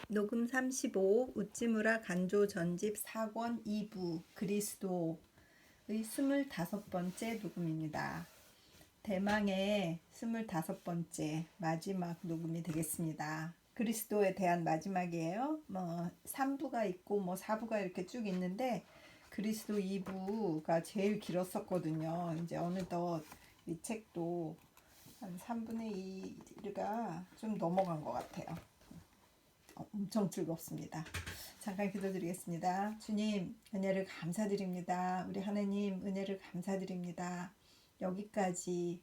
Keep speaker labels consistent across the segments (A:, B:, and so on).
A: 녹음 35 우찌무라 간조 전집 4권 2부 그리스도의 25번째 녹음입니다. 대망의 25번째 마지막 녹음이 되겠습니다. 그리스도에 대한 마지막이에요. 3부가 있고 4부가 이렇게 쭉 있는데 그리스도 2부가 제일 길었었거든요. 이제 어느덧 이 책도 한 3분의 2가 좀 넘어간 것 같아요. 엄청 즐겁습니다. 잠깐 기도드리겠습니다. 주님, 은혜를 감사드립니다. 우리 하나님, 은혜를 감사드립니다. 여기까지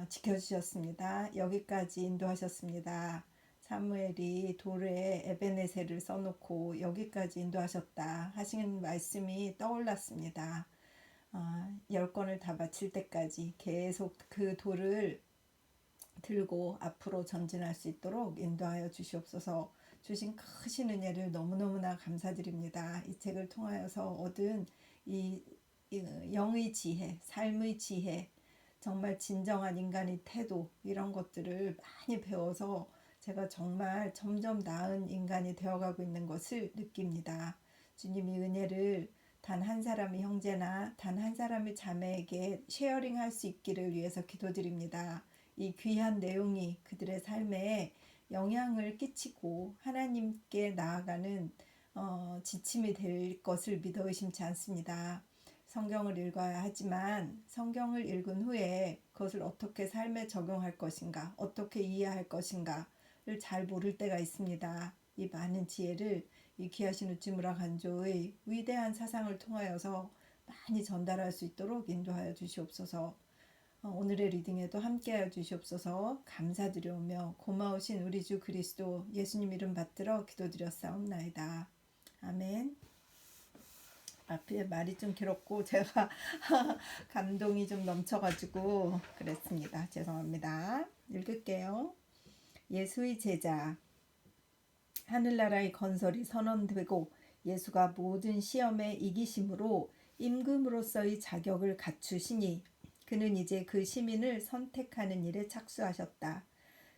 A: 지켜주셨습니다. 여기까지 인도하셨습니다. 사무엘이 돌에 에베네셀을 써놓고 여기까지 인도하셨다 하시는 말씀이 떠올랐습니다. 10권을 다 마칠 때까지 계속 그 돌을 들고 앞으로 전진할 수 있도록 인도하여 주시옵소서. 주신 크신 은혜를 너무너무나 감사드립니다. 이 책을 통하여서 얻은 이 영의 지혜, 삶의 지혜, 정말 진정한 인간의 태도, 이런 것들을 많이 배워서 제가 정말 점점 나은 인간이 되어가고 있는 것을 느낍니다. 주님이 은혜를 단 한 사람의 형제나 단 한 사람의 자매에게 쉐어링할 수 있기를 위해서 기도드립니다. 이 귀한 내용이 그들의 삶에 영향을 끼치고 하나님께 나아가는 지침이 될 것을 믿어 의심치 않습니다. 성경을 읽어야 하지만 성경을 읽은 후에 그것을 어떻게 삶에 적용할 것인가, 어떻게 이해할 것인가를 잘 모를 때가 있습니다. 이 많은 지혜를 이 귀하신 우찌무라 간조의 위대한 사상을 통하여서 많이 전달할 수 있도록 인도하여 주시옵소서. 오늘의 리딩에도 함께하여 주시옵소서. 감사드려오며 고마우신 우리 주 그리스도 예수님 이름 받들어 기도드렸사옵나이다. 아멘. 앞에 말이 좀 길었고 제가 감동이 좀 넘쳐가지고 그랬습니다. 죄송합니다. 읽을게요. 예수의 제자. 하늘나라의 건설이 선언되고 예수가 모든 시험에 이기심으로 임금으로서의 자격을 갖추시니 그는 이제 그 시민을 선택하는 일에 착수하셨다.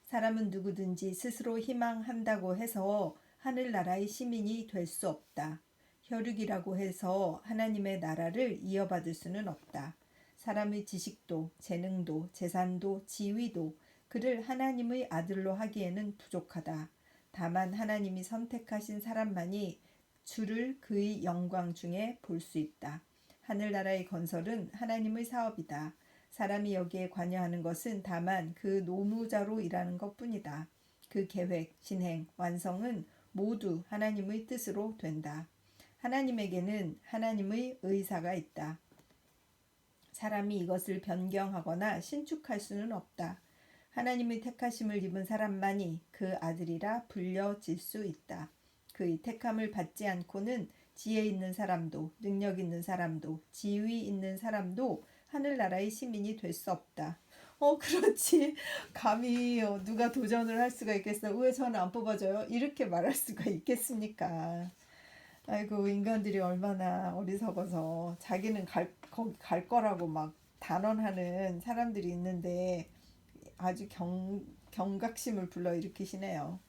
A: 사람은 누구든지 스스로 희망한다고 해서 하늘나라의 시민이 될 수 없다. 혈육이라고 해서 하나님의 나라를 이어받을 수는 없다. 사람의 지식도, 재능도, 재산도, 지위도 그를 하나님의 아들로 하기에는 부족하다. 다만 하나님이 선택하신 사람만이 주를 그의 영광 중에 볼 수 있다. 하늘나라의 건설은 하나님의 사업이다. 사람이 여기에 관여하는 것은 다만 그 노무자로 일하는 것뿐이다. 그 계획, 진행, 완성은 모두 하나님의 뜻으로 된다. 하나님에게는 하나님의 의사가 있다. 사람이 이것을 변경하거나 신축할 수는 없다. 하나님의 택하심을 입은 사람만이 그 아들이라 불려질 수 있다. 그의 택함을 받지 않고는 지혜 있는 사람도, 능력 있는 사람도, 지위 있는 사람도 하늘나라의 시민이 될 수 없다. 그렇지. 감히 누가 도전을 할 수가 있겠어. 왜 저는 안 뽑아줘요? 이렇게 말할 수가 있겠습니까? 아이고, 인간들이 얼마나 어리석어서 자기는 거기 갈 거라고 막 단언하는 사람들이 있는데 아주 경각심을 불러일으키시네요.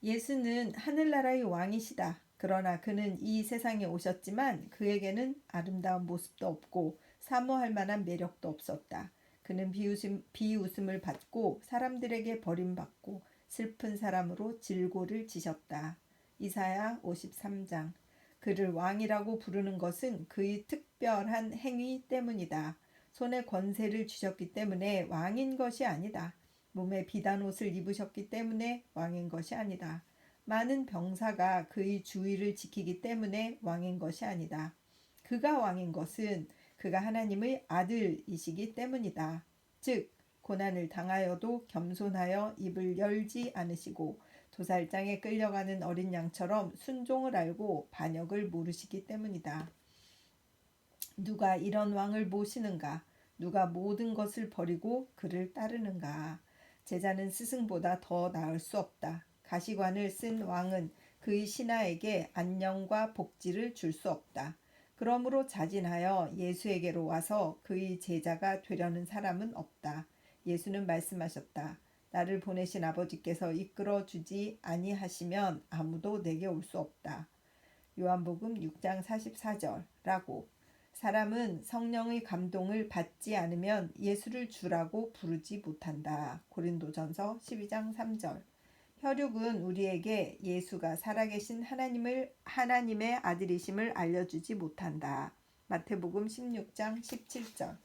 A: 예수는 하늘나라의 왕이시다. 그러나 그는 이 세상에 오셨지만 그에게는 아름다운 모습도 없고 사모할 만한 매력도 없었다. 그는 비웃음을 받고 사람들에게 버림받고 슬픈 사람으로 질고를 지셨다. 이사야 53장. 그를 왕이라고 부르는 것은 그의 특별한 행위 때문이다. 손에 권세를 주셨기 때문에 왕인 것이 아니다. 몸에 비단 옷을 입으셨기 때문에 왕인 것이 아니다. 많은 병사가 그의 주의를 지키기 때문에 왕인 것이 아니다. 그가 왕인 것은 그가 하나님의 아들이시기 때문이다. 즉 고난을 당하여도 겸손하여 입을 열지 않으시고 도살장에 끌려가는 어린 양처럼 순종을 알고 반역을 모르시기 때문이다. 누가 이런 왕을 모시는가? 누가 모든 것을 버리고 그를 따르는가? 제자는 스승보다 더 나을 수 없다. 가시관을 쓴 왕은 그의 신하에게 안녕과 복지를 줄 수 없다. 그러므로 자진하여 예수에게로 와서 그의 제자가 되려는 사람은 없다. 예수는 말씀하셨다. 나를 보내신 아버지께서 이끌어 주지 아니하시면 아무도 내게 올 수 없다. 요한복음 6장 44절라고. 사람은 성령의 감동을 받지 않으면 예수를 주라고 부르지 못한다. 고린도전서 12장 3절. 혈육은 우리에게 예수가 살아계신 하나님의 아들이심을 알려주지 못한다. 마태복음 16장 17절.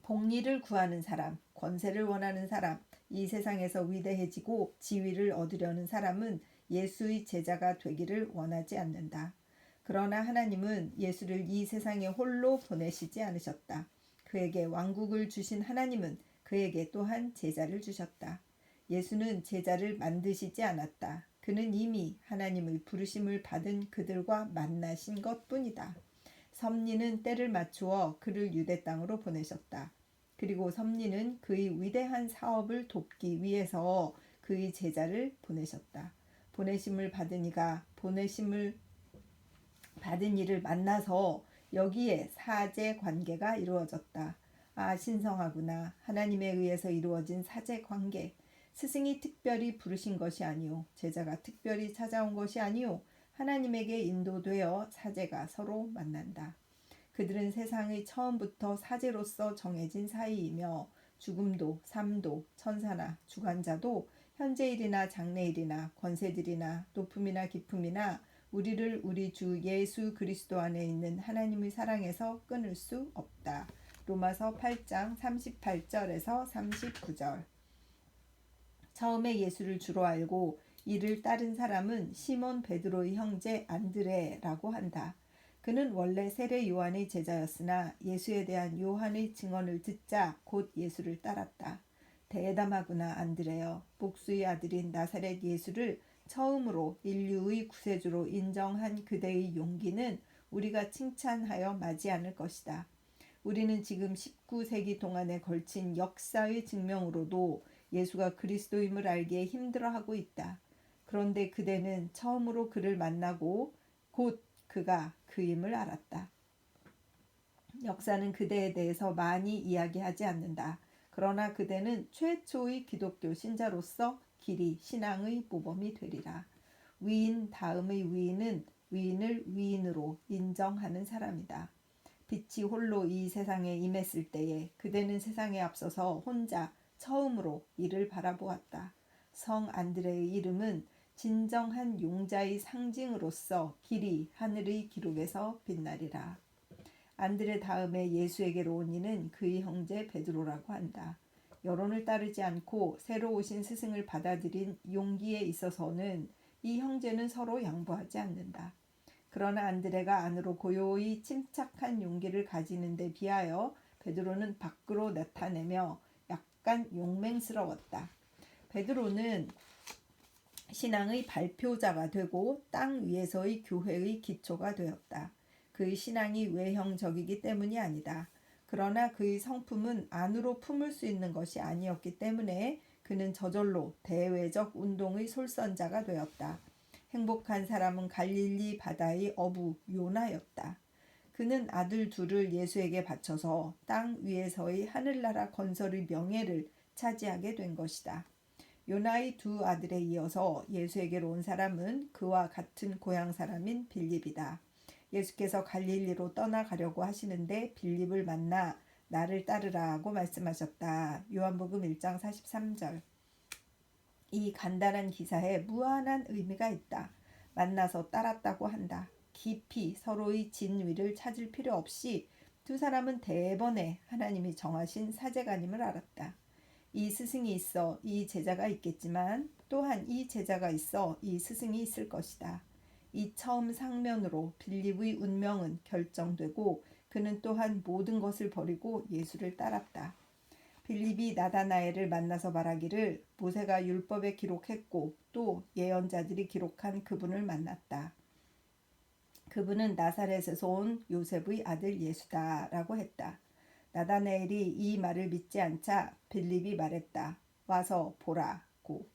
A: 복리를 구하는 사람, 권세를 원하는 사람, 이 세상에서 위대해지고 지위를 얻으려는 사람은 예수의 제자가 되기를 원하지 않는다. 그러나 하나님은 예수를 이 세상에 홀로 보내시지 않으셨다. 그에게 왕국을 주신 하나님은 그에게 또한 제자를 주셨다. 예수는 제자를 만드시지 않았다. 그는 이미 하나님의 부르심을 받은 그들과 만나신 것뿐이다. 섭리는 때를 맞추어 그를 유대 땅으로 보내셨다. 그리고 섭리는 그의 위대한 사업을 돕기 위해서 그의 제자를 보내셨다. 보내심을 받은 이가 보내심을 받은 이를 만나서 여기에 사제 관계가 이루어졌다. 아, 신성하구나. 하나님에 의해서 이루어진 사제 관계. 스승이 특별히 부르신 것이 아니오. 제자가 특별히 찾아온 것이 아니오. 하나님에게 인도되어 사제가 서로 만난다. 그들은 세상의 처음부터 사제로서 정해진 사이이며 죽음도 삶도 천사나 주관자도 현재일이나 장래일이나 권세들이나 높음이나 깊음이나 우리를 우리 주 예수 그리스도 안에 있는 하나님의 사랑에서 끊을 수 없다. 로마서 8장 38절에서 39절. 처음에 예수를 주로 알고 이를 따른 사람은 시몬 베드로의 형제 안드레라고 한다. 그는 원래 세례 요한의 제자였으나 예수에 대한 요한의 증언을 듣자 곧 예수를 따랐다. 대담하구나 안드레여. 목수의 아들인 나사렛 예수를 처음으로 인류의 구세주로 인정한 그대의 용기는 우리가 칭찬하여 마지 않을 것이다. 우리는 지금 19세기 동안에 걸친 역사의 증명으로도 예수가 그리스도임을 알기에 힘들어하고 있다. 그런데 그대는 처음으로 그를 만나고 곧 그가 그임을 알았다. 역사는 그대에 대해서 많이 이야기하지 않는다. 그러나 그대는 최초의 기독교 신자로서 길이 신앙의 모범이 되리라. 위인 다음의 위인은 위인을 위인으로 인정하는 사람이다. 빛이 홀로 이 세상에 임했을 때에 그대는 세상에 앞서서 혼자 처음으로 이를 바라보았다. 성 안드레의 이름은 진정한 용자의 상징으로서 길이 하늘의 기록에서 빛나리라. 안드레 다음에 예수에게로 온 이는 그의 형제 베드로라고 한다. 여론을 따르지 않고 새로 오신 스승을 받아들인 용기에 있어서는 이 형제는 서로 양보하지 않는다. 그러나 안드레가 안으로 고요히 침착한 용기를 가지는 데 비하여 베드로는 밖으로 나타내며 약간 용맹스러웠다. 베드로는 신앙의 발표자가 되고 땅 위에서의 교회의 기초가 되었다. 그의 신앙이 외형적이기 때문이 아니다. 그러나 그의 성품은 안으로 품을 수 있는 것이 아니었기 때문에 그는 저절로 대외적 운동의 솔선자가 되었다. 행복한 사람은 갈릴리 바다의 어부 요나였다. 그는 아들 둘을 예수에게 바쳐서 땅 위에서의 하늘나라 건설의 명예를 차지하게 된 것이다. 요나의 두 아들에 이어서 예수에게로 온 사람은 그와 같은 고향 사람인 빌립이다. 예수께서 갈릴리로 떠나가려고 하시는데 빌립을 만나 나를 따르라고 말씀하셨다. 요한복음 1장 43절. 이 간단한 기사에 무한한 의미가 있다. 만나서 따랐다고 한다. 깊이 서로의 진위를 찾을 필요 없이 두 사람은 대번에 하나님이 정하신 사제가님을 알았다. 이 스승이 있어 이 제자가 있겠지만 또한 이 제자가 있어 이 스승이 있을 것이다. 이 처음 상면으로 빌립의 운명은 결정되고 그는 또한 모든 것을 버리고 예수를 따랐다. 빌립이 나다나엘을 만나서 말하기를 모세가 율법에 기록했고 또 예언자들이 기록한 그분을 만났다. 그분은 나사렛에서 온 요셉의 아들 예수다 라고 했다. 나다나엘이 이 말을 믿지 않자 빌립이 말했다. 와서 보라고.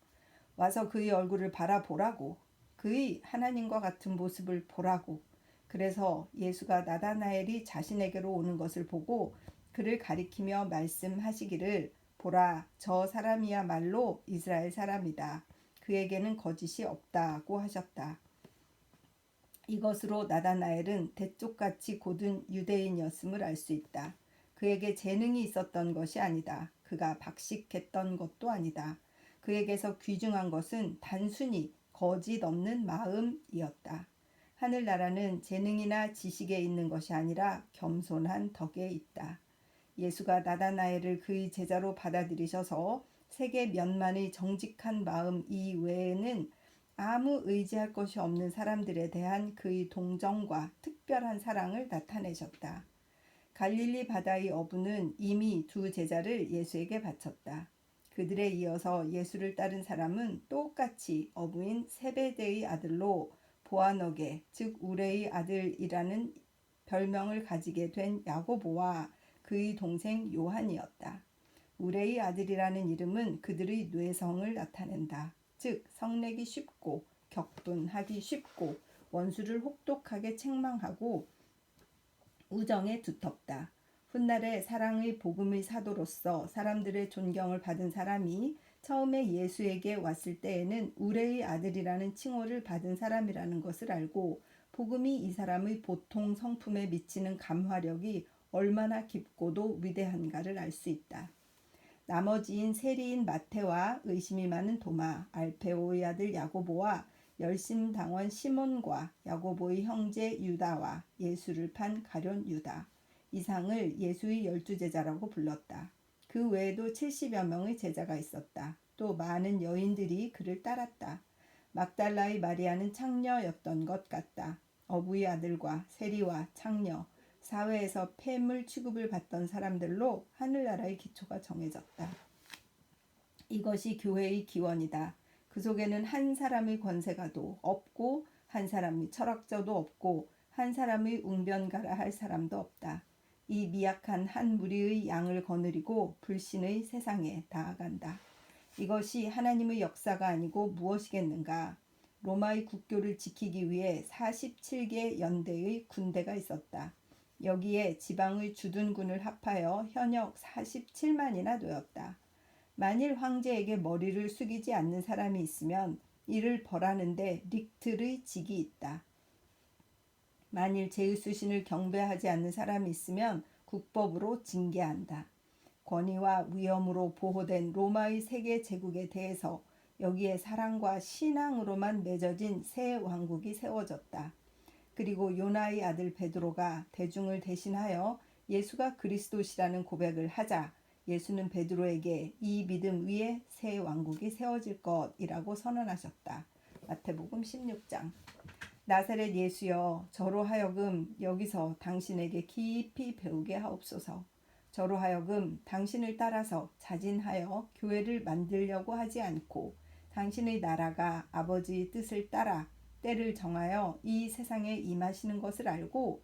A: 와서 그의 얼굴을 바라보라고. 그의 하나님과 같은 모습을 보라고. 그래서 예수가 나다나엘이 자신에게로 오는 것을 보고 그를 가리키며 말씀하시기를 보라, 저 사람이야말로 이스라엘 사람이다. 그에게는 거짓이 없다고 하셨다. 이것으로 나다나엘은 대쪽같이 고든 유대인이었음을 알 수 있다. 그에게 재능이 있었던 것이 아니다. 그가 박식했던 것도 아니다. 그에게서 귀중한 것은 단순히 거짓 없는 마음이었다. 하늘나라는 재능이나 지식에 있는 것이 아니라 겸손한 덕에 있다. 예수가 나다나엘을 그의 제자로 받아들이셔서 세계 몇만의 정직한 마음 이외에는 아무 의지할 것이 없는 사람들에 대한 그의 동정과 특별한 사랑을 나타내셨다. 갈릴리 바다의 어부는 이미 두 제자를 예수에게 바쳤다. 그들에 이어서 예수를 따른 사람은 똑같이 어부인 세베대의 아들로 보아너게, 즉 우레의 아들이라는 별명을 가지게 된 야고보와 그의 동생 요한이었다. 우레의 아들이라는 이름은 그들의 뇌성을 나타낸다. 즉 성내기 쉽고 격분하기 쉽고 원수를 혹독하게 책망하고 우정에 두텁다. 훗날에 사랑의 복음의 사도로서 사람들의 존경을 받은 사람이 처음에 예수에게 왔을 때에는 우레의 아들이라는 칭호를 받은 사람이라는 것을 알고 복음이 이 사람의 보통 성품에 미치는 감화력이 얼마나 깊고도 위대한가를 알 수 있다. 나머지인 세리인 마태와 의심이 많은 도마, 알페오의 아들 야고보와 열심당원 시몬과 야고보의 형제 유다와 예수를 판 가룟 유다, 이상을 예수의 12제자라고 불렀다. 그 외에도 70여 명의 제자가 있었다. 또 많은 여인들이 그를 따랐다. 막달라의 마리아는 창녀였던 것 같다. 어부의 아들과 세리와 창녀, 사회에서 폐물 취급을 받던 사람들로 하늘나라의 기초가 정해졌다. 이것이 교회의 기원이다. 그 속에는 한 사람의 권세가도 없고 한 사람의 철학자도 없고 한 사람의 웅변가라 할 사람도 없다. 이 미약한 한 무리의 양을 거느리고 불신의 세상에 나아간다. 이것이 하나님의 역사가 아니고 무엇이겠는가? 로마의 국교를 지키기 위해 47개 연대의 군대가 있었다. 여기에 지방의 주둔군을 합하여 현역 47만이나 되었다. 만일 황제에게 머리를 숙이지 않는 사람이 있으면 이를 벌하는데 릭틀의 직이 있다. 만일 제우스신을 경배하지 않는 사람이 있으면 국법으로 징계한다. 권위와 위엄으로 보호된 로마의 세계 제국에 대해서 여기에 사랑과 신앙으로만 맺어진 새 왕국이 세워졌다. 그리고 요나의 아들 베드로가 대중을 대신하여 예수가 그리스도시라는 고백을 하자 예수는 베드로에게 이 믿음 위에 새 왕국이 세워질 것이라고 선언하셨다. 마태복음 16장. 나사렛 예수여, 저로 하여금 여기서 당신에게 깊이 배우게 하옵소서. 저로 하여금 당신을 따라서 자진하여 교회를 만들려고 하지 않고 당신의 나라가 아버지의 뜻을 따라 때를 정하여 이 세상에 임하시는 것을 알고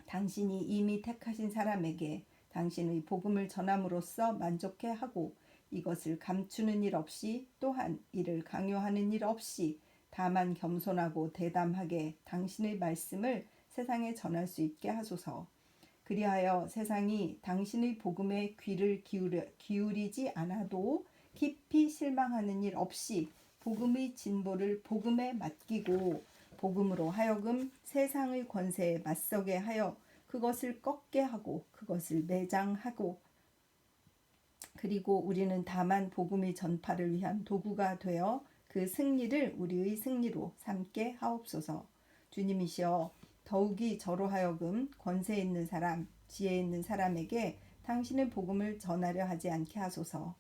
A: 당신이 이미 택하신 사람에게 당신의 복음을 전함으로써 만족해 하고 이것을 감추는 일 없이 또한 이를 강요하는 일 없이 다만 겸손하고 대담하게 당신의 말씀을 세상에 전할 수 있게 하소서. 그리하여 세상이 당신의 복음에 귀를 기울이지 않아도 깊이 실망하는 일 없이 복음의 진보를 복음에 맡기고 복음으로 하여금 세상의 권세에 맞서게 하여 그것을 꺾게 하고 그것을 매장하고 그리고 우리는 다만 복음의 전파를 위한 도구가 되어 그 승리를 우리의 승리로 삼게 하옵소서. 주님이시여, 더욱이 저로 하여금 권세 있는 사람, 지혜 있는 사람에게 당신의 복음을 전하려 하지 않게 하소서.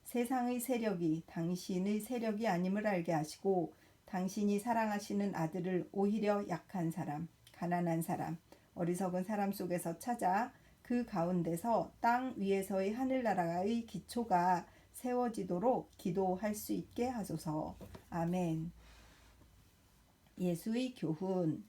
A: 세상의 세력이 당신의 세력이 아님을 알게 하시고 당신이 사랑하시는 아들을 오히려 약한 사람, 가난한 사람, 어리석은 사람 속에서 찾아 그 가운데서 땅 위에서의 하늘나라의 기초가 세워지도록 기도할 수 있게 하소서. 아멘. 예수의 교훈.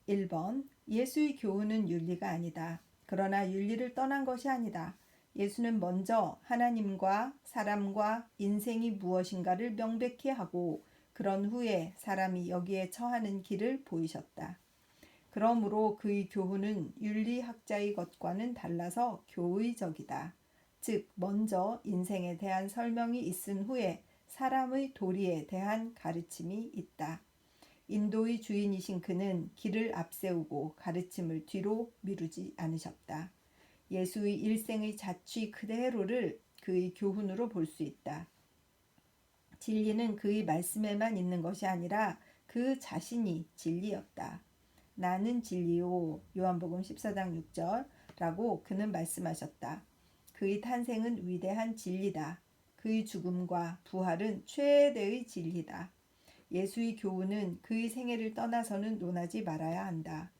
A: 1번. 예수의 교훈은 윤리가 아니다. 그러나 윤리를 떠난 것이 아니다. 예수는 먼저 하나님과 사람과 인생이 무엇인가를 명백히 하고 그런 후에 사람이 여기에 처하는 길을 보이셨다. 그러므로 그의 교훈은 윤리학자의 것과는 달라서 교의적이다. 즉 먼저 인생에 대한 설명이 있은 후에 사람의 도리에 대한 가르침이 있다. 인도의 주인이신 그는 길을 앞세우고 가르침을 뒤로 미루지 않으셨다. 예수의 일생의 자취 그대로를 그의 교훈으로 볼 수 있다. 진리는 그의 말씀에만 있는 것이 아니라 그 자신이 진리였다. 나는 진리요. 요한복음 14장 6절라고 그는 말씀하셨다. 그의 탄생은 위대한 진리다. 그의 죽음과 부활은 최대의 진리다. 예수의 교훈은 그의 생애를 떠나서는 논하지 말아야 한다.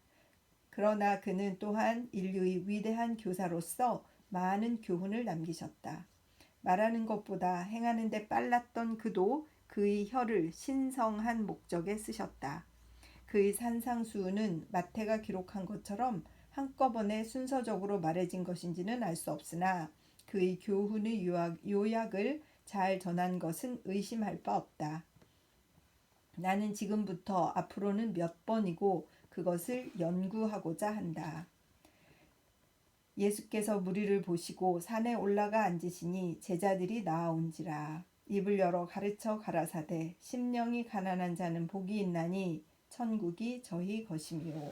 A: 그러나 그는 또한 인류의 위대한 교사로서 많은 교훈을 남기셨다. 말하는 것보다 행하는 데 빨랐던 그도 그의 혀를 신성한 목적에 쓰셨다. 그의 산상수훈은 마태가 기록한 것처럼 한꺼번에 순서적으로 말해진 것인지는 알 수 없으나 그의 교훈의 요약을 잘 전한 것은 의심할 바 없다. 나는 지금부터 앞으로는 몇 번이고 그것을 연구하고자 한다. 예수께서 무리를 보시고 산에 올라가 앉으시니 제자들이 나아온지라. 입을 열어 가르쳐 가라사대 심령이 가난한 자는 복이 있나니 천국이 저희 것이며.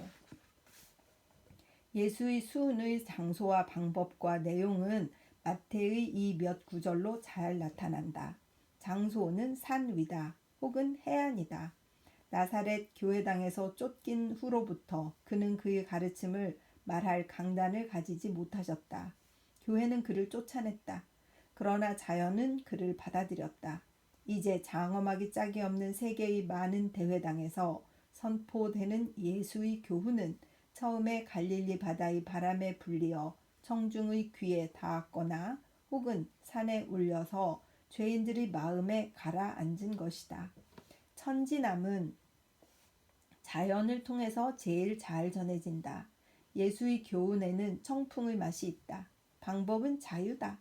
A: 예수의 수훈의 장소와 방법과 내용은 마태의 이 몇 구절로 잘 나타난다. 장소는 산 위다 혹은 해안이다. 나사렛 교회당에서 쫓긴 후로부터 그는 그의 가르침을 말할 강단을 가지지 못하셨다. 교회는 그를 쫓아냈다. 그러나 자연은 그를 받아들였다. 이제 장엄하기 짝이 없는 세계의 많은 대회당에서 선포되는 예수의 교훈은 처음에 갈릴리 바다의 바람에 불리어 청중의 귀에 닿았거나 혹은 산에 울려서 죄인들의 마음에 가라앉은 것이다. 천지남은 자연을 통해서 제일 잘 전해진다. 예수의 교훈에는 청풍의 맛이 있다. 방법은 자유다.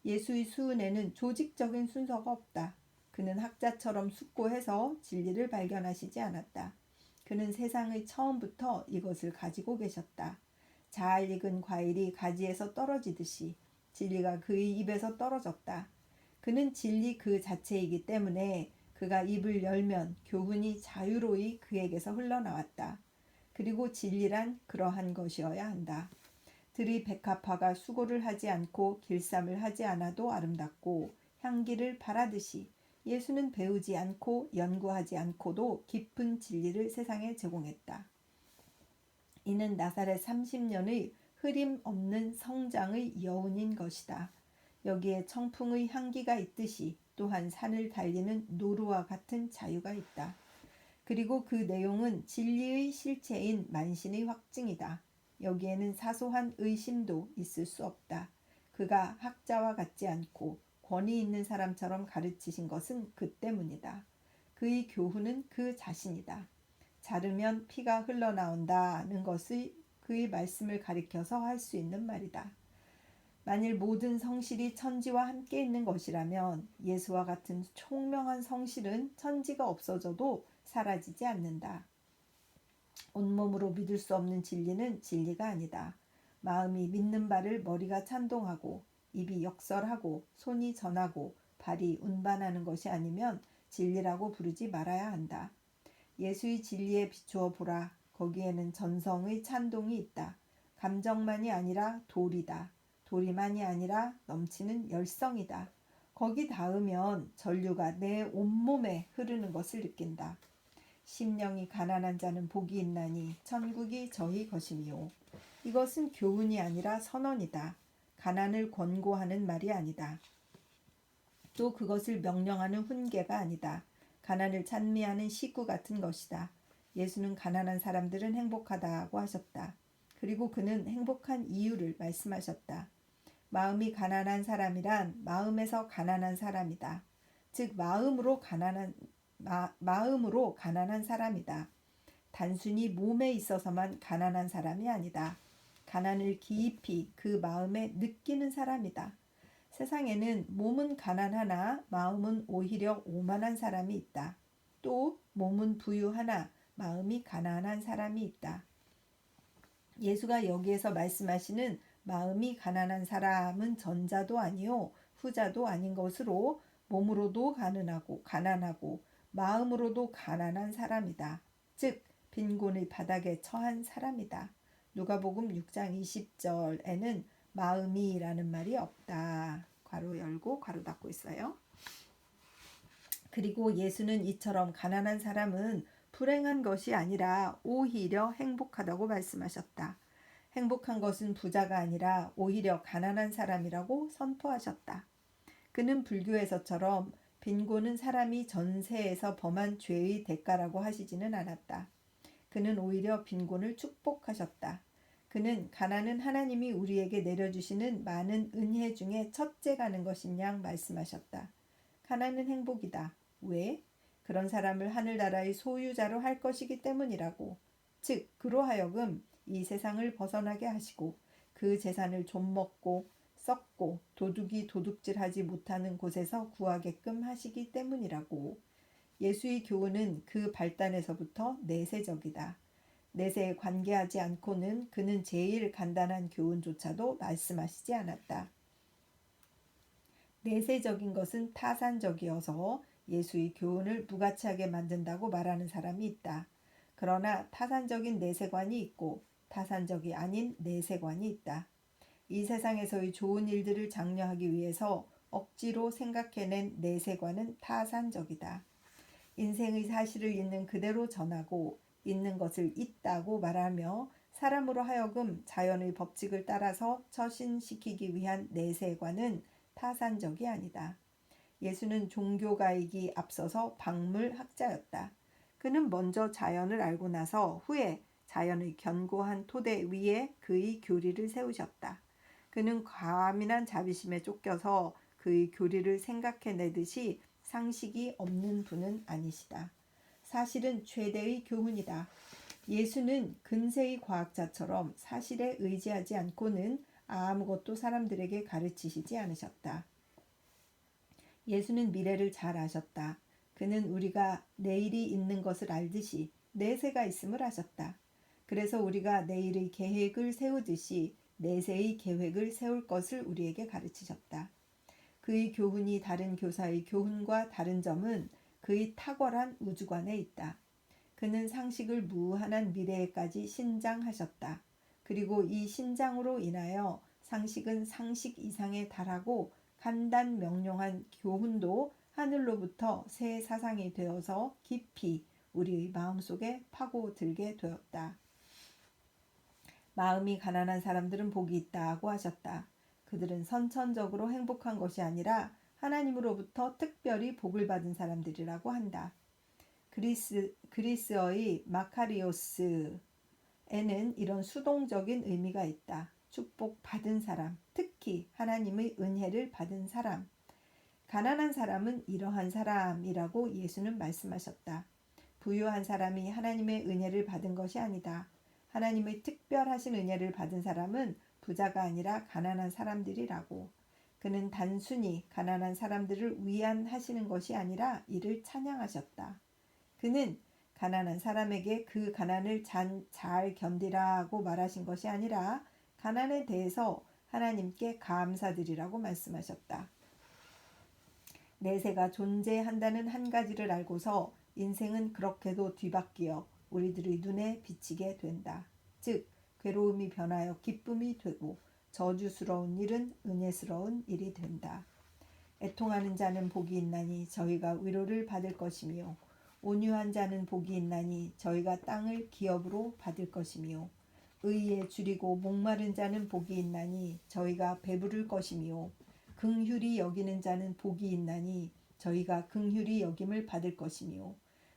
A: 예수의 수훈에는 조직적인 순서가 없다. 그는 학자처럼 숙고해서 진리를 발견하시지 않았다. 그는 세상의 처음부터 이것을 가지고 계셨다. 잘 익은 과일이 가지에서 떨어지듯이 진리가 그의 입에서 떨어졌다. 그는 진리 그 자체이기 때문에 그가 입을 열면 교훈이 자유로이 그에게서 흘러나왔다. 그리고 진리란 그러한 것이어야 한다. 들이 백합화가 수고를 하지 않고 길쌈을 하지 않아도 아름답고 향기를 바라듯이 예수는 배우지 않고 연구하지 않고도 깊은 진리를 세상에 제공했다. 이는 나사렛 30년의 흐림 없는 성장의 여운인 것이다. 여기에 청풍의 향기가 있듯이 또한 산을 달리는 노루와 같은 자유가 있다. 그리고 그 내용은 진리의 실체인 만신의 확증이다. 여기에는 사소한 의심도 있을 수 없다. 그가 학자와 같지 않고 권위 있는 사람처럼 가르치신 것은 그 때문이다. 그의 교훈은 그 자신이다. 자르면 피가 흘러나온다는 것이 그의 말씀을 가리켜서 할 수 있는 말이다. 만일 모든 성실이 천지와 함께 있는 것이라면 예수와 같은 총명한 성실은 천지가 없어져도 사라지지 않는다. 온몸으로 믿을 수 없는 진리는 진리가 아니다. 마음이 믿는 바를 머리가 찬동하고 입이 역설하고 손이 전하고 발이 운반하는 것이 아니면 진리라고 부르지 말아야 한다. 예수의 진리에 비추어 보라. 거기에는 전성의 찬동이 있다. 감정만이 아니라 도리다. 도리만이 아니라 넘치는 열성이다. 거기 닿으면 전류가 내 온몸에 흐르는 것을 느낀다. 심령이 가난한 자는 복이 있나니 천국이 저희 것이니요. 이것은 교훈이 아니라 선언이다. 가난을 권고하는 말이 아니다. 또 그것을 명령하는 훈계가 아니다. 가난을 찬미하는 시구 같은 것이다. 예수는 가난한 사람들은 행복하다고 하셨다. 그리고 그는 행복한 이유를 말씀하셨다. 마음이 가난한 사람이란 마음에서 가난한 사람이다. 즉 마음으로 가난한 사람이다. 단순히 몸에 있어서만 가난한 사람이 아니다. 가난을 깊이 그 마음에 느끼는 사람이다. 세상에는 몸은 가난하나 마음은 오히려 오만한 사람이 있다. 또 몸은 부유하나 마음이 가난한 사람이 있다. 예수가 여기에서 말씀하시는 마음이 가난한 사람은 전자도 아니요 후자도 아닌 것으로 몸으로도 가난하고 마음으로도 가난한 사람이다. 즉 빈곤의 바닥에 처한 사람이다. 누가복음 6장 20절에는 마음이라는 말이 없다. 괄호 열고 괄호 닫고 있어요. 그리고 예수는 이처럼 가난한 사람은 불행한 것이 아니라 오히려 행복하다고 말씀하셨다. 행복한 것은 부자가 아니라 오히려 가난한 사람이라고 선포하셨다. 그는 불교에서처럼 빈곤은 사람이 전세에서 범한 죄의 대가라고 하시지는 않았다. 그는 오히려 빈곤을 축복하셨다. 그는 가난은 하나님이 우리에게 내려주시는 많은 은혜 중에 첫째 가는 것인 양 말씀하셨다. 가난은 행복이다. 왜? 그런 사람을 하늘나라의 소유자로 할 것이기 때문이라고. 즉 그로하여금 이 세상을 벗어나게 하시고 그 재산을 좀먹고 썩고 도둑이 도둑질하지 못하는 곳에서 구하게끔 하시기 때문이라고. 예수의 교훈은 그 발단에서부터 내세적이다. 내세에 관계하지 않고는 그는 제일 간단한 교훈조차도 말씀하시지 않았다. 내세적인 것은 타산적이어서 예수의 교훈을 무가치하게 만든다고 말하는 사람이 있다. 그러나 타산적인 내세관이 있고 타산적이 아닌 내세관이 있다. 이 세상에서의 좋은 일들을 장려하기 위해서 억지로 생각해낸 내세관은 타산적이다. 인생의 사실을 있는 그대로 전하고 있는 것을 있다고 말하며 사람으로 하여금 자연의 법칙을 따라서 처신시키기 위한 내세관은 타산적이 아니다. 예수는 종교가이기 앞서서 박물학자였다. 그는 먼저 자연을 알고 나서 후에 자연의 견고한 토대 위에 그의 교리를 세우셨다. 그는 과민한 자비심에 쫓겨서 그의 교리를 생각해내듯이 상식이 없는 분은 아니시다. 사실은 최대의 교훈이다. 예수는 근세의 과학자처럼 사실에 의지하지 않고는 아무것도 사람들에게 가르치시지 않으셨다. 예수는 미래를 잘 아셨다. 그는 우리가 내일이 있는 것을 알듯이 내세가 있음을 아셨다. 그래서 우리가 내일의 계획을 세우듯이 내세의 계획을 세울 것을 우리에게 가르치셨다. 그의 교훈이 다른 교사의 교훈과 다른 점은 그의 탁월한 우주관에 있다. 그는 상식을 무한한 미래에까지 신장하셨다. 그리고 이 신장으로 인하여 상식은 상식 이상에 달하고 간단 명료한 교훈도 하늘로부터 새 사상이 되어서 깊이 우리의 마음속에 파고들게 되었다. 마음이 가난한 사람들은 복이 있다고 하셨다. 그들은 선천적으로 행복한 것이 아니라 하나님으로부터 특별히 복을 받은 사람들이라고 한다. 그리스어의 마카리오스에는 이런 수동적인 의미가 있다. 축복받은 사람, 특히 하나님의 은혜를 받은 사람. 가난한 사람은 이러한 사람이라고 예수는 말씀하셨다. 부유한 사람이 하나님의 은혜를 받은 것이 아니다. 하나님의 특별하신 은혜를 받은 사람은 부자가 아니라 가난한 사람들이라고. 그는 단순히 가난한 사람들을 위안하시는 것이 아니라 이를 찬양하셨다. 그는 가난한 사람에게 그 가난을 잘 견디라고 말하신 것이 아니라 가난에 대해서 하나님께 감사드리라고 말씀하셨다. 내세가 존재한다는 한 가지를 알고서 인생은 그렇게도 뒤바뀌어 우리들의 눈에 비치게 된다. 즉 괴로움이 변하여 기쁨이 되고 저주스러운 일은 은혜스러운 일이 된다. 애통하는 자는 복이 있나니 저희가 위로를 받을 것이며 온유한 자는 복이 있나니 저희가 땅을 기업으로 받을 것이며 의에 줄이고 목마른 자는 복이 있나니 저희가 배부를 것이며 긍휼히 여기는 자는 복이 있나니 저희가 긍휼히 여김을 받을 것이며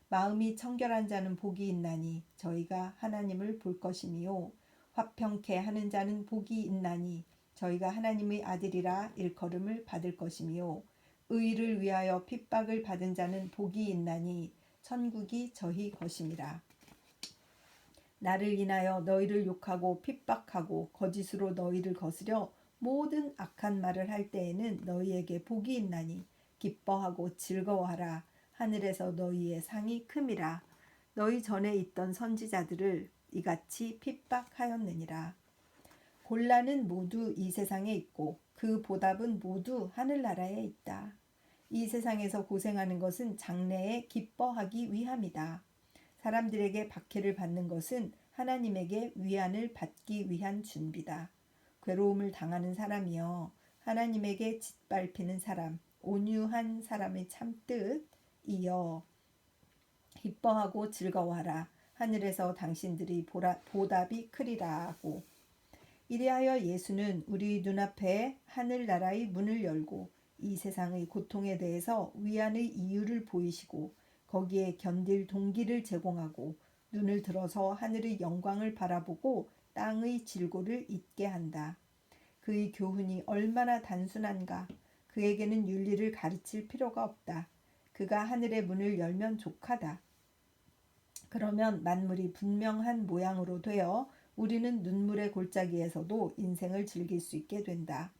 A: 마음이 청결한 자는 복이 있나니 저희가 하나님을 볼 것이며 화평케 하는 자는 복이 있나니 저희가 하나님의 아들이라 일컬음을 받을 것이며 의를 위하여 핍박을 받은 자는 복이 있나니 천국이 저희 것임이라. 나를 인하여 너희를 욕하고 핍박하고 거짓으로 너희를 거스려 모든 악한 말을 할 때에는 너희에게 복이 있나니 기뻐하고 즐거워하라. 하늘에서 너희의 상이 큼이라. 너희 전에 있던 선지자들을 이같이 핍박하였느니라. 본란은 모두 이 세상에 있고 그 보답은 모두 하늘나라에 있다. 이 세상에서 고생하는 것은 장래에 기뻐하기 위함이다. 사람들에게 박해를 받는 것은 하나님에게 위안을 받기 위한 준비다. 괴로움을 당하는 사람이여 하나님에게 짓밟히는 사람, 온유한 사람의 참뜻이여 기뻐하고 즐거워하라. 하늘에서 당신들이 보답이 크리라고. 이리하여 예수는 우리 눈앞에 하늘나라의 문을 열고 이 세상의 고통에 대해서 위안의 이유를 보이시고 거기에 견딜 동기를 제공하고 눈을 들어서 하늘의 영광을 바라보고 땅의 질고를 잊게 한다. 그의 교훈이 얼마나 단순한가. 그에게는 윤리를 가르칠 필요가 없다. 그가 하늘의 문을 열면 족하다. 그러면 만물이 분명한 모양으로 되어 우리는 눈물의 골짜기에서도 인생을 즐길 수 있게 된다.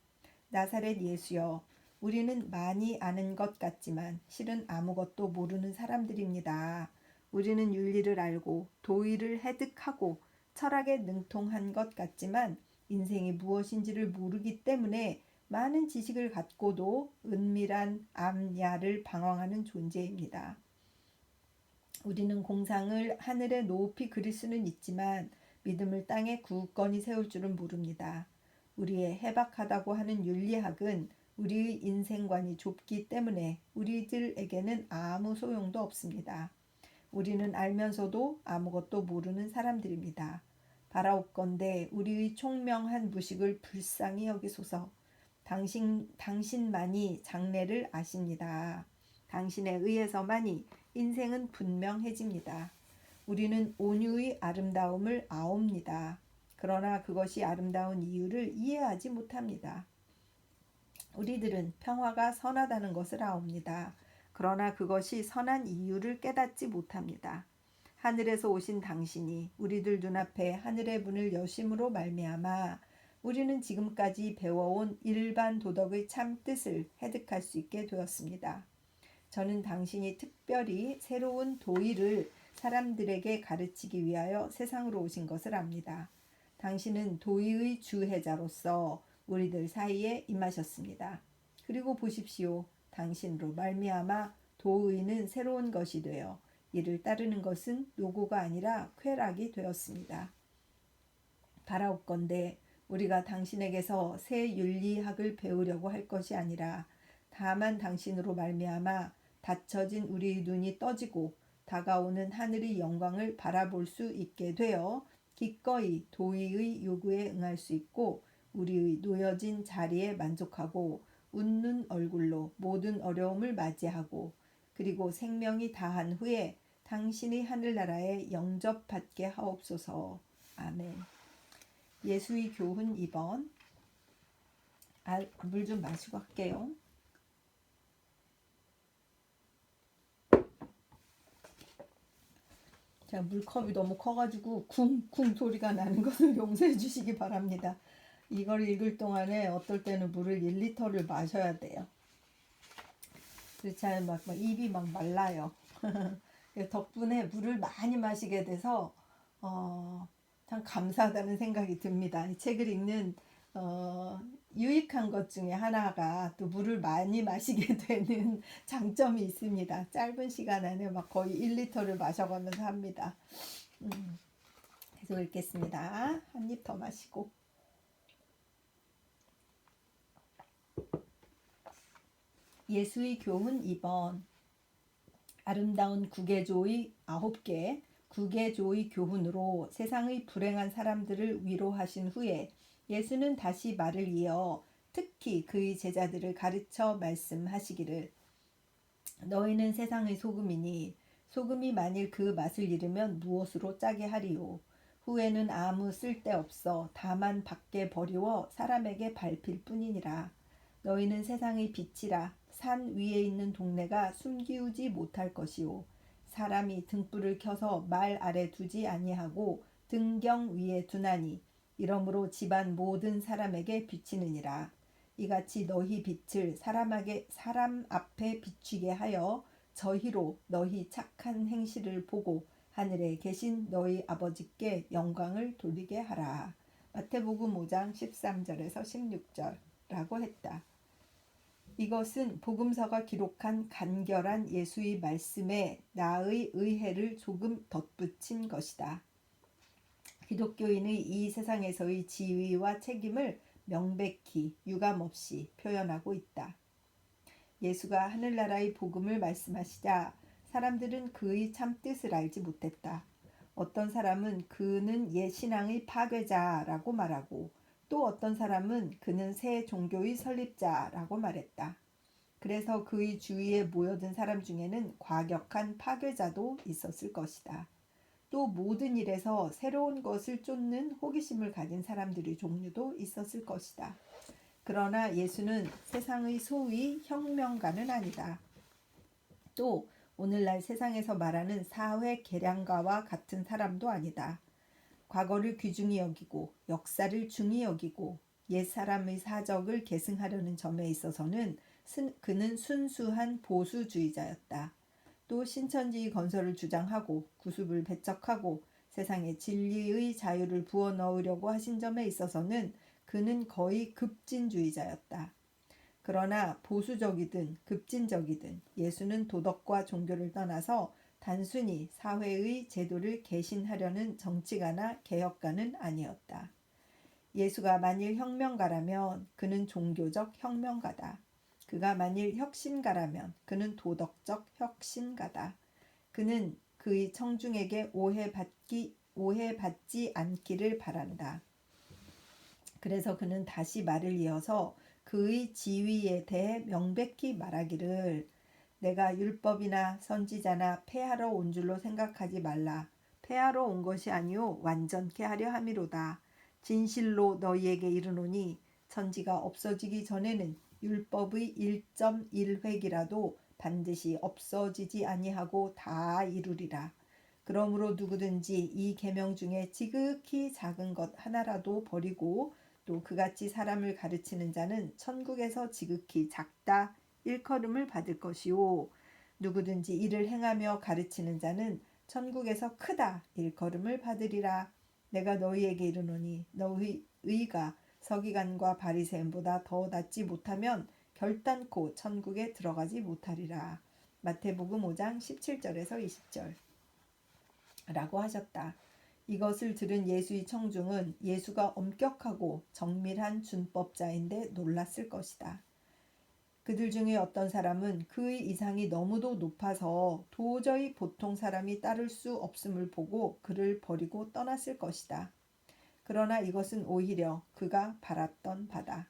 A: 나사렛 예수여, 우리는 많이 아는 것 같지만 실은 아무것도 모르는 사람들입니다. 우리는 윤리를 알고 도의를 해득하고 철학에 능통한 것 같지만 인생이 무엇인지를 모르기 때문에 많은 지식을 갖고도 은밀한 암야를 방황하는 존재입니다. 우리는 공상을 하늘에 높이 그릴 수는 있지만 믿음을 땅에 굳건히 세울 줄은 모릅니다. 우리의 해박하다고 하는 윤리학은 우리의 인생관이 좁기 때문에 우리들에게는 아무 소용도 없습니다. 우리는 알면서도 아무것도 모르는 사람들입니다. 바라옵건대 우리의 총명한 무식을 불쌍히 여기소서. 당신만이 장래를 아십니다. 당신에 의해서만이 인생은 분명해집니다. 우리는 온유의 아름다움을 아옵니다. 그러나 그것이 아름다운 이유를 이해하지 못합니다. 우리들은 평화가 선하다는 것을 아옵니다. 그러나 그것이 선한 이유를 깨닫지 못합니다. 하늘에서 오신 당신이 우리들 눈앞에 하늘의 문을 여심으로 말미암아 우리는 지금까지 배워온 일반 도덕의 참 뜻을 해득할 수 있게 되었습니다. 저는 당신이 특별히 새로운 도의를 사람들에게 가르치기 위하여 세상으로 오신 것을 압니다. 당신은 도의의 주해자로서 우리들 사이에 임하셨습니다. 그리고 보십시오. 당신으로 말미암아 도의는 새로운 것이 되어 이를 따르는 것은 노고가 아니라 쾌락이 되었습니다. 바라옵건대 우리가 당신에게서 새 윤리학을 배우려고 할 것이 아니라 다만 당신으로 말미암아 닫혀진 우리의 눈이 떠지고 다가오는 하늘의 영광을 바라볼 수 있게 되어 기꺼이 도의의 요구에 응할 수 있고 우리의 놓여진 자리에 만족하고 웃는 얼굴로 모든 어려움을 맞이하고 그리고 생명이 다한 후에 당신의 하늘나라에 영접받게 하옵소서. 아멘. 예수의 교훈 2번. 물 좀 마시고 할게요. 제가 물컵이 너무 커가지고 쿵쿵 소리가 나는 것을 용서해 주시기 바랍니다. 이걸 읽을 동안에 어떨 때는 물을 1리터를 마셔야 돼요. 그렇지 않으면 막 입이 막 말라요. 덕분에 물을 많이 마시게 돼서 참 감사하다는 생각이 듭니다. 이 책을 읽는 유익한 것 중에 하나가 또 물을 많이 마시게 되는 장점이 있습니다. 짧은 시간 안에 막 거의 1리터를 마셔가면서 합니다. 계속 읽겠습니다. 한 입 더 마시고. 예수의 교훈 2번. 아름다운 구개조의 9개 구개조의 교훈으로 세상의 불행한 사람들을 위로하신 후에 예수는 다시 말을 이어 특히 그의 제자들을 가르쳐 말씀하시기를 너희는 세상의 소금이니 소금이 만일 그 맛을 잃으면 무엇으로 짜게 하리요. 후에는 아무 쓸데없어 다만 밖에 버리워 사람에게 밟힐 뿐이니라. 너희는 세상의 빛이라. 산 위에 있는 동네가 숨기우지 못할 것이요. 사람이 등불을 켜서 말 아래 두지 아니하고 등경 위에 두나니 이러므로 집안 모든 사람에게 비치느니라. 이같이 너희 빛을 사람 앞에 비추게 하여 저희로 너희 착한 행실을 보고 하늘에 계신 너희 아버지께 영광을 돌리게 하라. 마태복음 5장 13절에서 16절라고 했다. 이것은 복음서가 기록한 간결한 예수의 말씀에 나의 의해를 조금 덧붙인 것이다. 기독교인의 이 세상에서의 지위와 책임을 명백히 유감없이 표현하고 있다. 예수가 하늘나라의 복음을 말씀하시자 사람들은 그의 참뜻을 알지 못했다. 어떤 사람은 그는 옛 신앙의 파괴자라고 말하고 또 어떤 사람은 그는 새 종교의 설립자라고 말했다. 그래서 그의 주위에 모여든 사람 중에는 과격한 파괴자도 있었을 것이다. 또 모든 일에서 새로운 것을 쫓는 호기심을 가진 사람들의 종류도 있었을 것이다. 그러나 예수는 세상의 소위 혁명가는 아니다. 또 오늘날 세상에서 말하는 사회 개량가와 같은 사람도 아니다. 과거를 귀중히 여기고 역사를 중히 여기고 옛사람의 사적을 계승하려는 점에 있어서는 그는 순수한 보수주의자였다. 또 신천지 건설을 주장하고 구습을 배척하고 세상에 진리의 자유를 부어넣으려고 하신 점에 있어서는 그는 거의 급진주의자였다. 그러나 보수적이든 급진적이든 예수는 도덕과 종교를 떠나서 단순히 사회의 제도를 개신하려는 정치가나 개혁가는 아니었다. 예수가 만일 혁명가라면 그는 종교적 혁명가다. 그가 만일 혁신가라면 그는 도덕적 혁신가다. 그는 그의 청중에게 오해받지 않기를 바란다. 그래서 그는 다시 말을 이어서 그의 지위에 대해 명백히 말하기를 내가 율법이나 선지자나 폐하러 온 줄로 생각하지 말라. 폐하러 온 것이 아니요 완전케 하려 함이로다. 진실로 너희에게 이르노니 천지가 없어지기 전에는 율법의 1.1획이라도 반드시 없어지지 아니하고 다 이루리라. 그러므로 누구든지 이 계명 중에 지극히 작은 것 하나라도 버리고 또 그같이 사람을 가르치는 자는 천국에서 지극히 작다 일컬음을 받을 것이요 누구든지 이를 행하며 가르치는 자는 천국에서 크다 일컬음을 받으리라. 내가 너희에게 이르노니 너희 의가 서기관과 바리새인보다 더 낫지 못하면 결단코 천국에 들어가지 못하리라. 마태복음 5장 17절에서 20절라고 하셨다. 이것을 들은 예수의 청중은 예수가 엄격하고 정밀한 준법자인데 놀랐을 것이다. 그들 중에 어떤 사람은 그의 이상이 너무도 높아서 도저히 보통 사람이 따를 수 없음을 보고 그를 버리고 떠났을 것이다. 그러나 이것은 오히려 그가 바랐던 바다.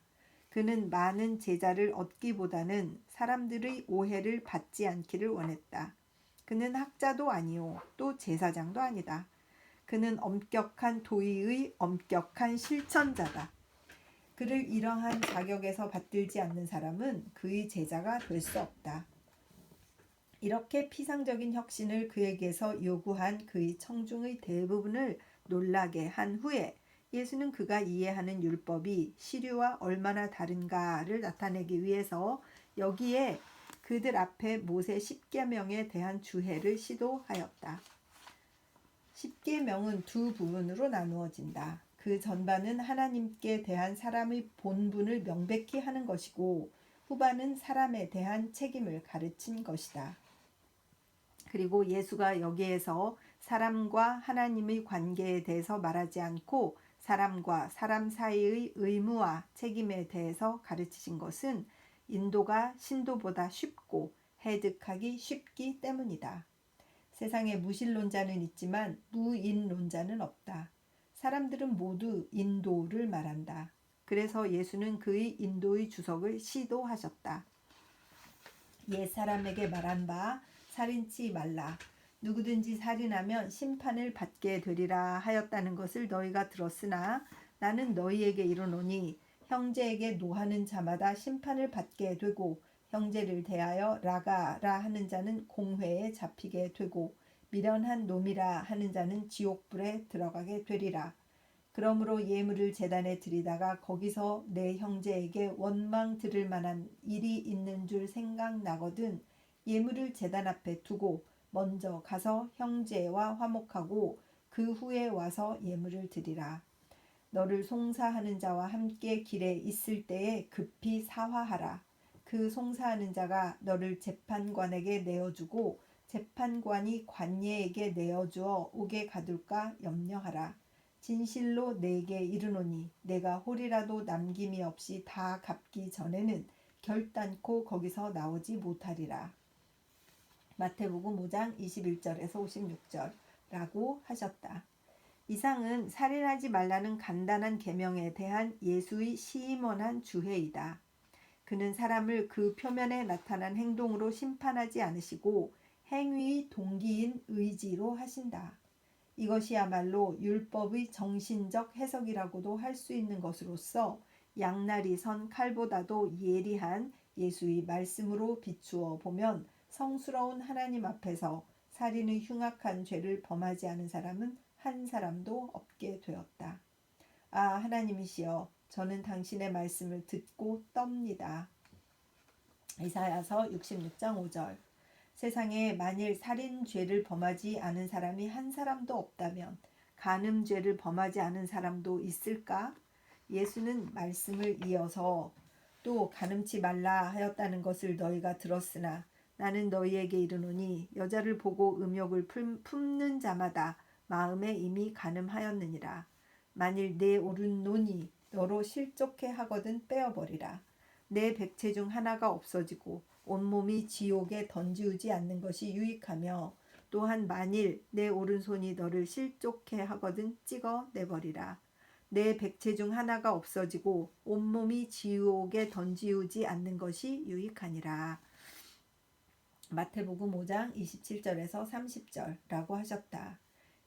A: 그는 많은 제자를 얻기보다는 사람들의 오해를 받지 않기를 원했다. 그는 학자도 아니요 또 제사장도 아니다. 그는 엄격한 도의의 엄격한 실천자다. 그를 이러한 자격에서 받들지 않는 사람은 그의 제자가 될 수 없다. 이렇게 피상적인 혁신을 그에게서 요구한 그의 청중의 대부분을 놀라게 한 후에 예수는 그가 이해하는 율법이 시류와 얼마나 다른가를 나타내기 위해서 여기에 그들 앞에 모세 10계명에 대한 주해를 시도하였다. 10계명은 두 부분으로 나누어진다. 그 전반은 하나님께 대한 사람의 본분을 명백히 하는 것이고 후반은 사람에 대한 책임을 가르친 것이다. 그리고 예수가 여기에서 사람과 하나님의 관계에 대해서 말하지 않고 사람과 사람 사이의 의무와 책임에 대해서 가르치신 것은 인도가 신도보다 쉽고 해득하기 쉽기 때문이다. 세상에 무신론자는 있지만 무인론자는 없다. 사람들은 모두 인도를 말한다. 그래서 예수는 그의 인도의 주석을 시도하셨다. 옛 사람에게 말한 바 살인치 말라. 누구든지 살인하면 심판을 받게 되리라 하였다는 것을 너희가 들었으나 나는 너희에게 이르노니 형제에게 노하는 자마다 심판을 받게 되고 형제를 대하여 라가라 하는 자는 공회에 잡히게 되고 미련한 놈이라 하는 자는 지옥불에 들어가게 되리라. 그러므로 예물을 제단에 드리다가 거기서 내 형제에게 원망 들을 만한 일이 있는 줄 생각나거든 예물을 제단 앞에 두고 먼저 가서 형제와 화목하고 그 후에 와서 예물을 드리라. 너를 송사하는 자와 함께 길에 있을 때에 급히 사화하라. 그 송사하는 자가 너를 재판관에게 내어주고 재판관이 관예에게 내어주어 옥에 가둘까 염려하라. 진실로 내게 이르노니 내가 홀이라도 남김이 없이 다 갚기 전에는 결단코 거기서 나오지 못하리라. 마태복음 5장 21절에서 56절라고 하셨다. 이상은 살인하지 말라는 간단한 계명에 대한 예수의 시임원한 주해이다. 그는 사람을 그 표면에 나타난 행동으로 심판하지 않으시고 행위의 동기인 의지로 하신다. 이것이야말로 율법의 정신적 해석이라고도 할 수 있는 것으로서 양날이 선 칼보다도 예리한 예수의 말씀으로 비추어 보면 성스러운 하나님 앞에서 살인의 흉악한 죄를 범하지 않은 사람은 한 사람도 없게 되었다. 아, 하나님이시여, 저는 당신의 말씀을 듣고 떱니다. 이사야서 66장 5절. 세상에 만일 살인죄를 범하지 않은 사람이 한 사람도 없다면 간음죄를 범하지 않은 사람도 있을까? 예수는 말씀을 이어서 또 간음치 말라 하였다는 것을 너희가 들었으나 나는 너희에게 이르노니 여자를 보고 음욕을 품는 자마다 마음에 이미 간음하였느니라. 만일 내 오른논이 너로 실족해 하거든 빼어버리라. 내 백체 중 하나가 없어지고 온몸이 지옥에 던지우지 않는 것이 유익하며 또한 만일 내 오른손이 너를 실족해 하거든 찍어 내버리라. 내 백체 중 하나가 없어지고 온몸이 지옥에 던지우지 않는 것이 유익하니라. 마태복음 5장 27절에서 30절라고 하셨다.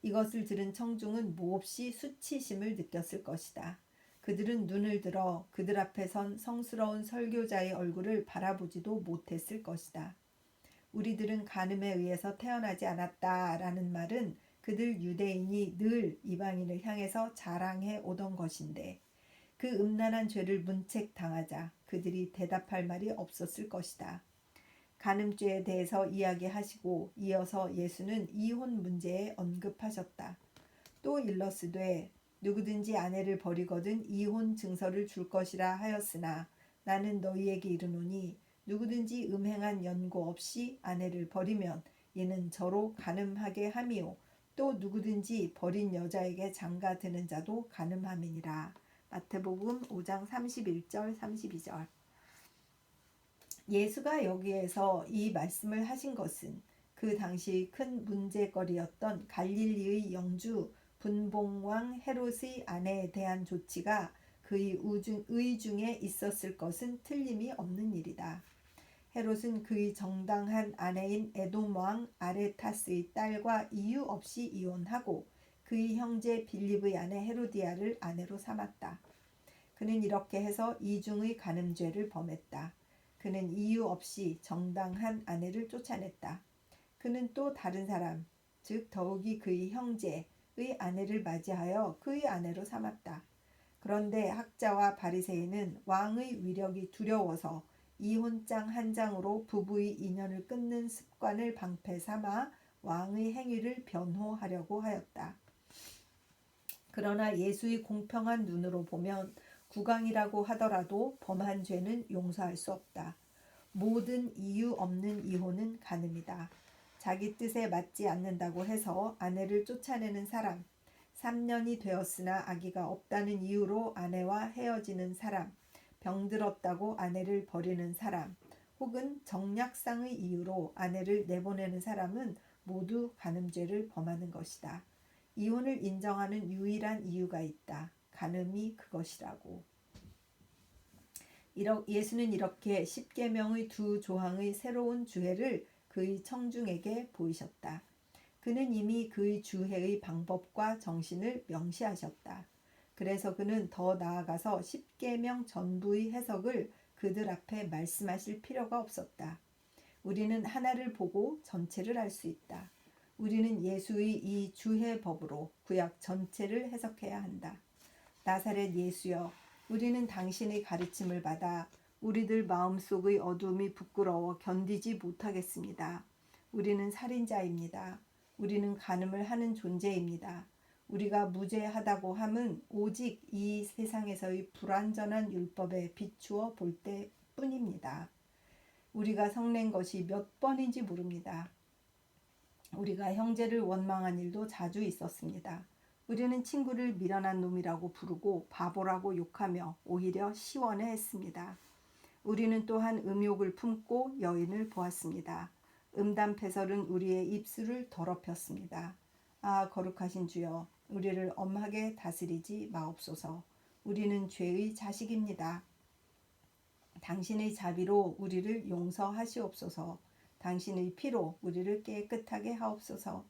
A: 이것을 들은 청중은 몹시 수치심을 느꼈을 것이다. 그들은 눈을 들어 그들 앞에 선 성스러운 설교자의 얼굴을 바라보지도 못했을 것이다. 우리들은 간음에 의해서 태어나지 않았다라는 말은 그들 유대인이 늘 이방인을 향해서 자랑해 오던 것인데 그 음란한 죄를 문책 당하자 그들이 대답할 말이 없었을 것이다. 간음죄에 대해서 이야기하시고 이어서 예수는 이혼 문제에 언급하셨다. 또 일러스되 누구든지 아내를 버리거든 이혼 증서를 줄 것이라 하였으나 나는 너희에게 이르노니 누구든지 음행한 연고 없이 아내를 버리면 이는 저로 간음하게 함이요 또 누구든지 버린 여자에게 장가드는 자도 간음함이니라. 마태복음 5장 31절 32절. 예수가 여기에서 이 말씀을 하신 것은 그 당시 큰 문제거리였던 갈릴리의 영주 분봉왕 헤롯의 아내에 대한 조치가 그의 의중에 있었을 것은 틀림이 없는 일이다. 헤롯은 그의 정당한 아내인 에돔왕 아레타스의 딸과 이유 없이 이혼하고 그의 형제 빌립의 아내 헤로디아를 아내로 삼았다. 그는 이렇게 해서 이중의 간음죄를 범했다. 그는 이유 없이 정당한 아내를 쫓아냈다. 그는 또 다른 사람, 즉 더욱이 그의 형제의 아내를 맞이하여 그의 아내로 삼았다. 그런데 학자와 바리새인은 왕의 위력이 두려워서 이혼장 한 장으로 부부의 인연을 끊는 습관을 방패 삼아 왕의 행위를 변호하려고 하였다. 그러나 예수의 공평한 눈으로 보면 구강이라고 하더라도 범한 죄는 용서할 수 없다. 모든 이유 없는 이혼은 간음이다. 자기 뜻에 맞지 않는다고 해서 아내를 쫓아내는 사람, 3년이 되었으나 아기가 없다는 이유로 아내와 헤어지는 사람, 병들었다고 아내를 버리는 사람, 혹은 정략상의 이유로 아내를 내보내는 사람은 모두 간음죄를 범하는 것이다. 이혼을 인정하는 유일한 이유가 있다. 간음이 그것이라고. 예수는 이렇게 십계명의 두 조항의 새로운 주해를 그의 청중에게 보이셨다. 그는 이미 그의 주해의 방법과 정신을 명시하셨다. 그래서 그는 더 나아가서 십계명 전부의 해석을 그들 앞에 말씀하실 필요가 없었다. 우리는 하나를 보고 전체를 알 수 있다. 우리는 예수의 이 주해법으로 구약 전체를 해석해야 한다. 나사렛 예수여, 우리는 당신의 가르침을 받아 우리들 마음속의 어둠이 부끄러워 견디지 못하겠습니다. 우리는 살인자입니다. 우리는 간음을 하는 존재입니다. 우리가 무죄하다고 함은 오직 이 세상에서의 불완전한 율법에 비추어 볼 때뿐입니다. 우리가 성낸 것이 몇 번인지 모릅니다. 우리가 형제를 원망한 일도 자주 있었습니다. 우리는 친구를 미련한 놈이라고 부르고 바보라고 욕하며 오히려 시원해했습니다. 우리는 또한 음욕을 품고 여인을 보았습니다. 음담패설은 우리의 입술을 더럽혔습니다. 아, 거룩하신 주여, 우리를 엄하게 다스리지 마옵소서. 우리는 죄의 자식입니다. 당신의 자비로 우리를 용서하시옵소서. 당신의 피로 우리를 깨끗하게 하옵소서.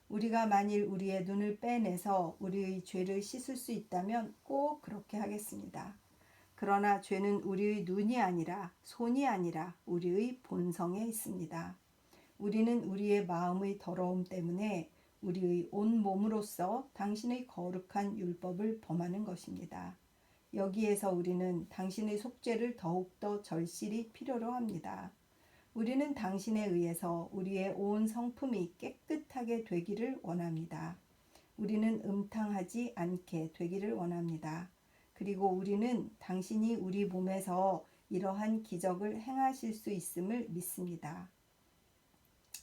A: 우리가 만일 우리의 눈을 빼내서 우리의 죄를 씻을 수 있다면 꼭 그렇게 하겠습니다. 그러나 죄는 우리의 눈이 아니라 손이 아니라 우리의 본성에 있습니다. 우리는 우리의 마음의 더러움 때문에 우리의 온 몸으로써 당신의 거룩한 율법을 범하는 것입니다. 여기에서 우리는 당신의 속죄를 더욱더 절실히 필요로 합니다. 우리는 당신에 의해서 우리의 온 성품이 깨끗하게 되기를 원합니다. 우리는 음탕하지 않게 되기를 원합니다. 그리고 우리는 당신이 우리 몸에서 이러한 기적을 행하실 수 있음을 믿습니다.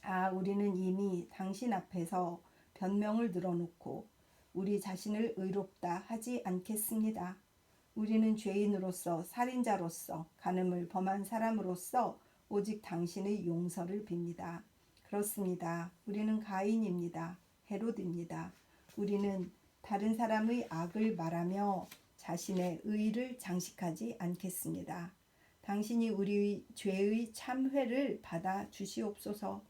A: 아, 우리는 이미 당신 앞에서 변명을 늘어놓고 우리 자신을 의롭다 하지 않겠습니다. 우리는 죄인으로서, 살인자로서, 간음을 범한 사람으로서 오직 당신의 용서를 빕니다. 그렇습니다. 우리는 가인입니다. 헤롯입니다. 우리는 다른 사람의 악을 말하며 자신의 의를 장식하지 않겠습니다. 당신이 우리의 죄의 참회를 받아 주시옵소서.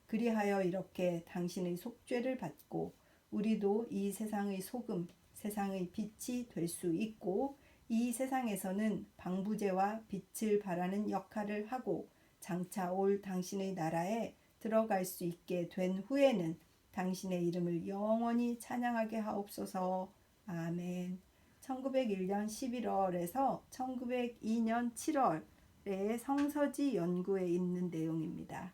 A: 그리하여 이렇게 당신의 속죄를 받고 우리도 이 세상의 소금, 세상의 빛이 될 수 있고 이 세상에서는 방부제와 빛을 발하는 역할을 하고 장차 올 당신의 나라에 들어갈 수 있게 된 후에는 당신의 이름을 영원히 찬양하게 하옵소서. 아멘. 1901년 11월에서 1902년 7월에 성서지 연구에 있는 내용입니다.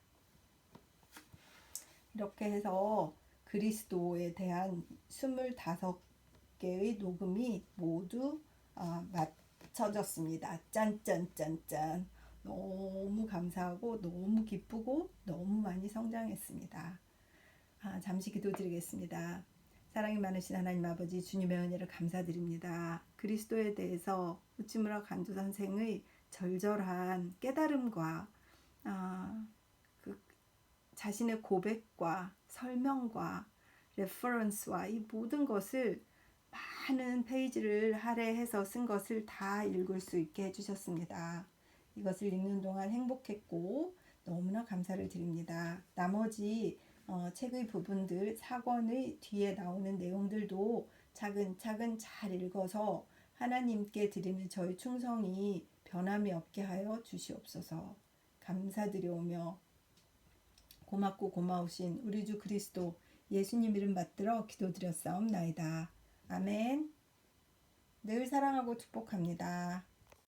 A: 이렇게 해서 그리스도에 대한 25개의 녹음이 모두 맞춰졌습니다. 짠짠짠짠. 너무 감사하고 너무 기쁘고 너무 많이 성장했습니다. 잠시 기도드리겠습니다. 사랑이 많으신 하나님 아버지, 주님의 은혜를 감사드립니다. 그리스도에 대해서 우치무라 간주 선생의 절절한 깨달음과 그 자신의 고백과 설명과 레퍼런스와 이 모든 것을 많은 페이지를 할애해서 쓴 것을 다 읽을 수 있게 해주셨습니다. 이것을 읽는 동안 행복했고 너무나 감사를 드립니다. 나머지 책의 부분들, 사권의 뒤에 나오는 내용들도 차근차근 잘 읽어서 하나님께 드리는 저희 충성이 변함이 없게 하여 주시옵소서. 감사드려오며 고맙고 고마우신 우리 주 그리스도 예수님 이름 받들어 기도드렸사옵나이다. 아멘. 늘 사랑하고 축복합니다.